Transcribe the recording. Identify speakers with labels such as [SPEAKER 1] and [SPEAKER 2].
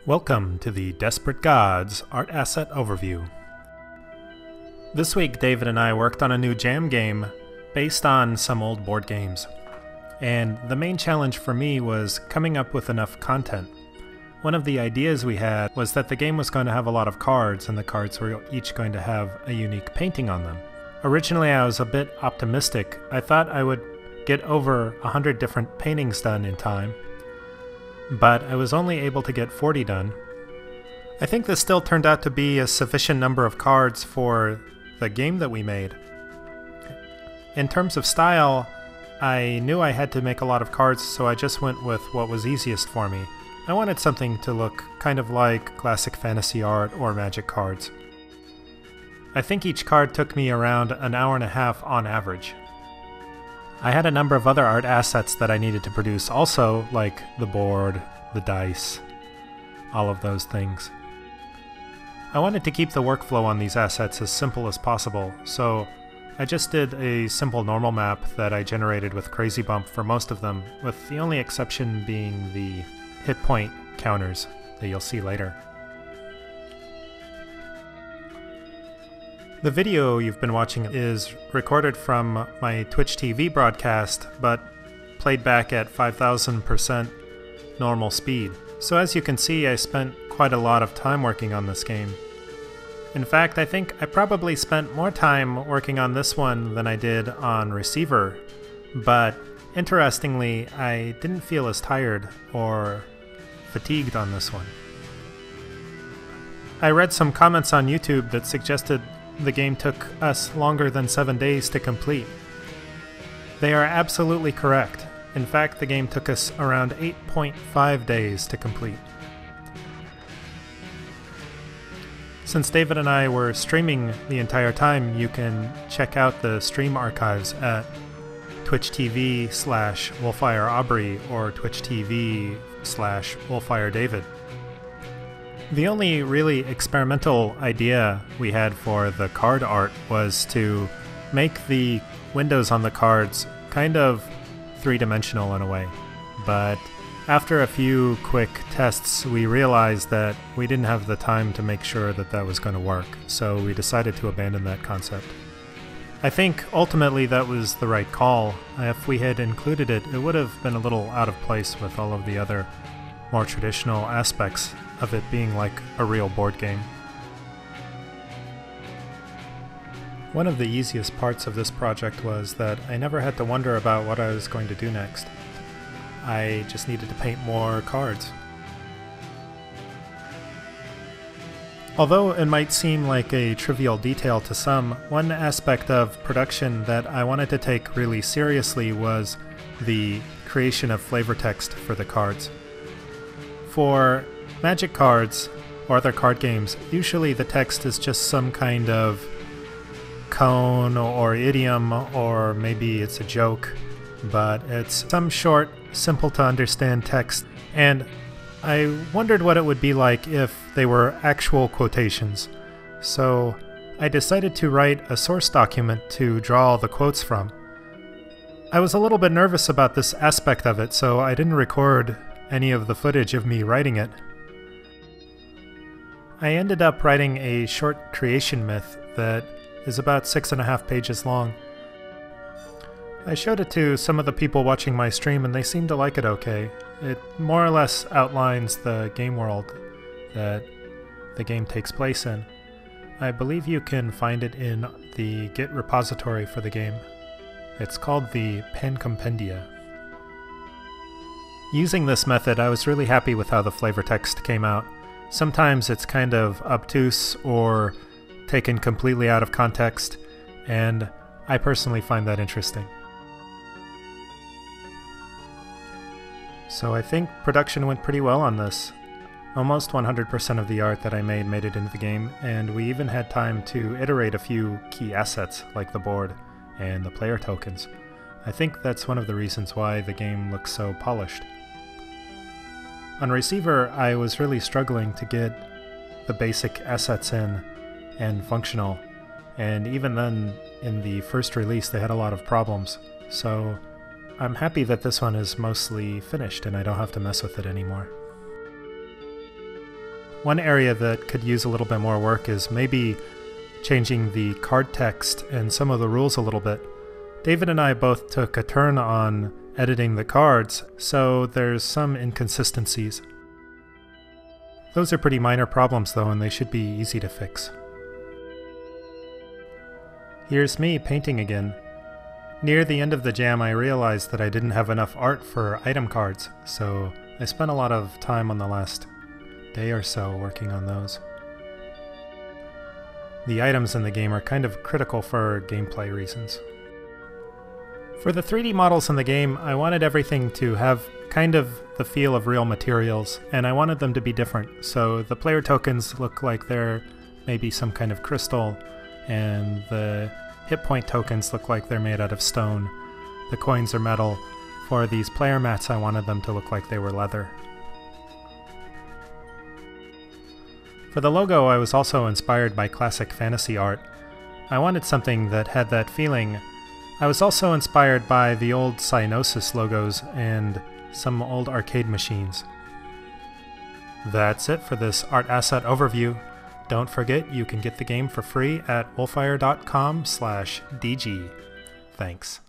[SPEAKER 1] Welcome to the Desperate Gods Art Asset Overview. This week David and I worked on a new jam game based on some old board games. And the main challenge for me was coming up with enough content. One of the ideas we had was that the game was going to have a lot of cards, and the cards were each going to have a unique painting on them. Originally I was a bit optimistic. I thought I would get over 100 different paintings done in time, but I was only able to get 40 done. I think this still turned out to be a sufficient number of cards for the game that we made. In terms of style, I knew I had to make a lot of cards, so I just went with what was easiest for me. I wanted something to look kind of like classic fantasy art or magic cards. I think each card took me around an hour and a half on average. I had a number of other art assets that I needed to produce also, like the board, the dice, all of those things. I wanted to keep the workflow on these assets as simple as possible, so I just did a simple normal map that I generated with Crazy Bump for most of them, with the only exception being the hit point counters that you'll see later. The video you've been watching is recorded from my Twitch TV broadcast, but played back at 5000% normal speed. So as you can see, I spent quite a lot of time working on this game. In fact, I think I probably spent more time working on this one than I did on Receiver, but interestingly, I didn't feel as tired or fatigued on this one. I read some comments on YouTube that suggested the game took us longer than 7 days to complete. They are absolutely correct. In fact, the game took us around 8.5 days to complete. Since David and I were streaming the entire time, you can check out the stream archives at Twitch TV/WolfireAubrey or Twitch TV/WolfireDavid. The only really experimental idea we had for the card art was to make the windows on the cards kind of three-dimensional in a way. But after a few quick tests, we realized that we didn't have the time to make sure that that was going to work, so we decided to abandon that concept. I think ultimately that was the right call. If we had included it, it would have been a little out of place with all of the other more traditional aspects of it being like a real board game. One of the easiest parts of this project was that I never had to wonder about what I was going to do next. I just needed to paint more cards. Although it might seem like a trivial detail to some, one aspect of production that I wanted to take really seriously was the creation of flavor text for the cards. For Magic cards or other card games, usually the text is just some kind of cone or idiom, or maybe it's a joke, but it's some short, simple to understand text, and I wondered what it would be like if they were actual quotations. So I decided to write a source document to draw all the quotes from. I was a little bit nervous about this aspect of it, so I didn't record any of the footage of me writing it. I ended up writing a short creation myth that is about 6.5 pages long. I showed it to some of the people watching my stream and they seemed to like it okay. It more or less outlines the game world that the game takes place in. I believe you can find it in the Git repository for the game. It's called the Pen Compendia. Using this method, I was really happy with how the flavor text came out. Sometimes it's kind of obtuse or taken completely out of context, and I personally find that interesting. So I think production went pretty well on this. Almost 100% of the art that I made it into the game, and we even had time to iterate a few key assets like the board and the player tokens. I think that's one of the reasons why the game looks so polished. On Receiver, I was really struggling to get the basic assets in and functional, and even then, in the first release, they had a lot of problems, so I'm happy that this one is mostly finished and I don't have to mess with it anymore. One area that could use a little bit more work is maybe changing the card text and some of the rules a little bit. David and I both took a turn on editing the cards, so there's some inconsistencies. Those are pretty minor problems though, and they should be easy to fix. Here's me painting again. Near the end of the jam I realized that I didn't have enough art for item cards, so I spent a lot of time on the last day or so working on those. The items in the game are kind of critical for gameplay reasons. For the 3D models in the game, I wanted everything to have kind of the feel of real materials, and I wanted them to be different. So the player tokens look like they're maybe some kind of crystal, and the hit point tokens look like they're made out of stone. The coins are metal. For these player mats, I wanted them to look like they were leather. For the logo, I was also inspired by classic fantasy art. I wanted something that had that feeling. I was also inspired by the old Cyanosis logos and some old arcade machines. That's it for this art asset overview. Don't forget you can get the game for free at wolfire.com/DG. Thanks.